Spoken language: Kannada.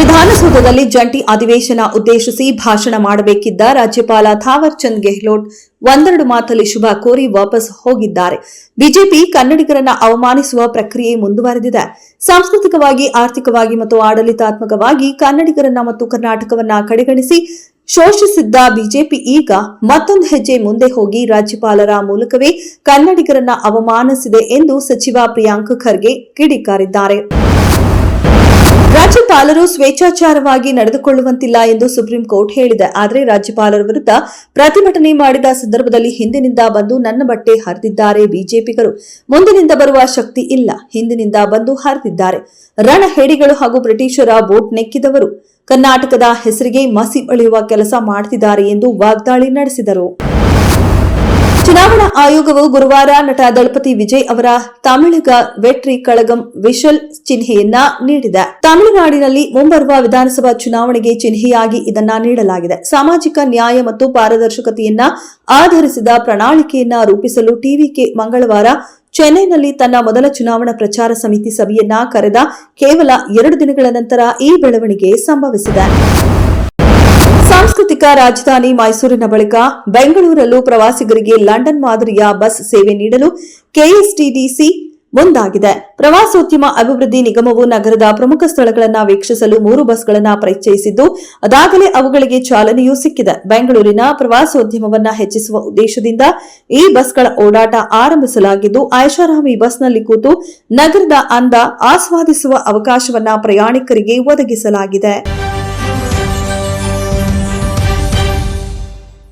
ವಿಧಾನಸೌಧದಲ್ಲಿ ಜಂಟಿ ಅಧಿವೇಶನ ಉದ್ದೇಶಿಸಿ ಭಾಷಣ ಮಾಡಬೇಕಿದ್ದ ರಾಜ್ಯಪಾಲ ಥಾವರ್ ಚಂದ್ ಗೆಹ್ಲೋಟ್ ಒಂದೆರಡು ಮಾತಲ್ಲಿ ಶುಭ ಕೋರಿ ವಾಪಸ್ ಹೋಗಿದ್ದಾರೆ. ಬಿಜೆಪಿ ಕನ್ನಡಿಗರನ್ನ ಅವಮಾನಿಸುವ ಪ್ರಕ್ರಿಯೆ ಮುಂದುವರೆದಿದೆ. ಸಾಂಸ್ಕೃತಿಕವಾಗಿ, ಆರ್ಥಿಕವಾಗಿ ಮತ್ತು ಆಡಳಿತಾತ್ಮಕವಾಗಿ ಕನ್ನಡಿಗರನ್ನ ಮತ್ತು ಕರ್ನಾಟಕವನ್ನ ಕಡೆಗಣಿಸಿ ಶೋಷಿಸಿದ್ದ ಬಿಜೆಪಿ ಈಗ ಮತ್ತೊಂದು ಹೆಜ್ಜೆ ಮುಂದೆ ಹೋಗಿ ರಾಜ್ಯಪಾಲರ ಮೂಲಕವೇ ಕನ್ನಡಿಗರನ್ನ ಅವಮಾನಿಸಿದೆ ಎಂದು ಸಚಿವ ಪ್ರಿಯಾಂಕ್ ಖರ್ಗೆ ಕಿಡಿಕಾರಿದ್ದಾರೆ. ರಾಜ್ಯಪಾಲರು ಸ್ವೇಚ್ಛಾಚಾರವಾಗಿ ನಡೆದುಕೊಳ್ಳುವಂತಿಲ್ಲ ಎಂದು ಸುಪ್ರೀಂ ಕೋರ್ಟ್ ಹೇಳಿದೆ. ಆದರೆ ರಾಜ್ಯಪಾಲರ ವಿರುದ್ಧ ಪ್ರತಿಭಟನೆ ಮಾಡಿದ ಸಂದರ್ಭದಲ್ಲಿ ಹಿಂದಿನಿಂದ ಬಂದು ನನ್ನ ಬಟ್ಟೆ ಹರಿದಿದ್ದಾರೆ ಬಿಜೆಪಿಗರು. ಮುಂದಿನಿಂದ ಬರುವ ಶಕ್ತಿ ಇಲ್ಲ, ಹಿಂದಿನಿಂದ ಬಂದು ಹರಿದಿದ್ದಾರೆ. ರಣಹೇಡಿಗಳು ಹಾಗೂ ಬ್ರಿಟಿಷರ ಬೋಟ್ ನೆಕ್ಕಿದವರು ಕರ್ನಾಟಕದ ಹೆಸರಿಗೆ ಮಸಿ ಬಳಿಯುವ ಕೆಲಸ ಮಾಡುತ್ತಿದ್ದಾರೆ ಎಂದು ವಾಗ್ದಾಳಿ ನಡೆಸಿದರು. ಚುನಾವಣಾ ಆಯೋಗವು ಗುರುವಾರ ನಟ ದಳಪತಿ ವಿಜಯ್ ಅವರ ತಮಿಳಿಗ ವೆಟ್ರಿ ಕಳಗಂ ವಿಶಲ್ ಚಿಹ್ನೆಯನ್ನ ನೀಡಿದೆ. ತಮಿಳುನಾಡಿನಲ್ಲಿ ಮುಂಬರುವ ವಿಧಾನಸಭಾ ಚುನಾವಣೆಗೆ ಚಿಹ್ನೆಯಾಗಿ ಇದನ್ನ ನೀಡಲಾಗಿದೆ. ಸಾಮಾಜಿಕ ನ್ಯಾಯ ಮತ್ತು ಪಾರದರ್ಶಕತೆಯನ್ನ ಆಧರಿಸಿದ ಪ್ರಣಾಳಿಕೆಯನ್ನ ರೂಪಿಸಲು ಟಿವಿಕೆ ಮಂಗಳವಾರ ಚೆನ್ನೈನಲ್ಲಿ ತನ್ನ ಮೊದಲ ಚುನಾವಣಾ ಪ್ರಚಾರ ಸಮಿತಿ ಸಭೆಯನ್ನ ಕರೆದ ಕೇವಲ 2 ದಿನಗಳ ನಂತರ ಈ ಬೆಳವಣಿಗೆ ಸಂಭವಿಸಿದೆ. ಸಾಂಸ್ಕೃತಿಕ ರಾಜಧಾನಿ ಮೈಸೂರಿನ ಬಳಿಕ ಬೆಂಗಳೂರಲ್ಲೂ ಪ್ರವಾಸಿಗರಿಗೆ ಲಂಡನ್ ಮಾದರಿಯ ಬಸ್ ಸೇವೆ ನೀಡಲು ಕೆಎಸ್ಟಿಡಿಸಿ ಮುಂದಾಗಿದೆ. ಪ್ರವಾಸೋದ್ಯಮ ಅಭಿವೃದ್ಧಿ ನಿಗಮವು ನಗರದ ಪ್ರಮುಖ ಸ್ಥಳಗಳನ್ನು ವೀಕ್ಷಿಸಲು 3 ಬಸ್ಗಳನ್ನು ಪರಿಚಯಿಸಿದ್ದು ಅದಾಗಲೇ ಅವುಗಳಿಗೆ ಚಾಲನೆಯೂ ಸಿಕ್ಕಿದೆ. ಬೆಂಗಳೂರಿನ ಪ್ರವಾಸೋದ್ಯಮವನ್ನು ಹೆಚ್ಚಿಸುವ ಉದ್ದೇಶದಿಂದ ಈ ಬಸ್ಗಳ ಓಡಾಟ ಆರಂಭಿಸಲಾಗಿದ್ದು ಐಷಾರಾಮಿ ಬಸ್ನಲ್ಲಿ ಕೂತು ನಗರದ ಅಂದ ಆಸ್ವಾದಿಸುವ ಅವಕಾಶವನ್ನ ಪ್ರಯಾಣಿಕರಿಗೆ ಒದಗಿಸಲಾಗಿದೆ.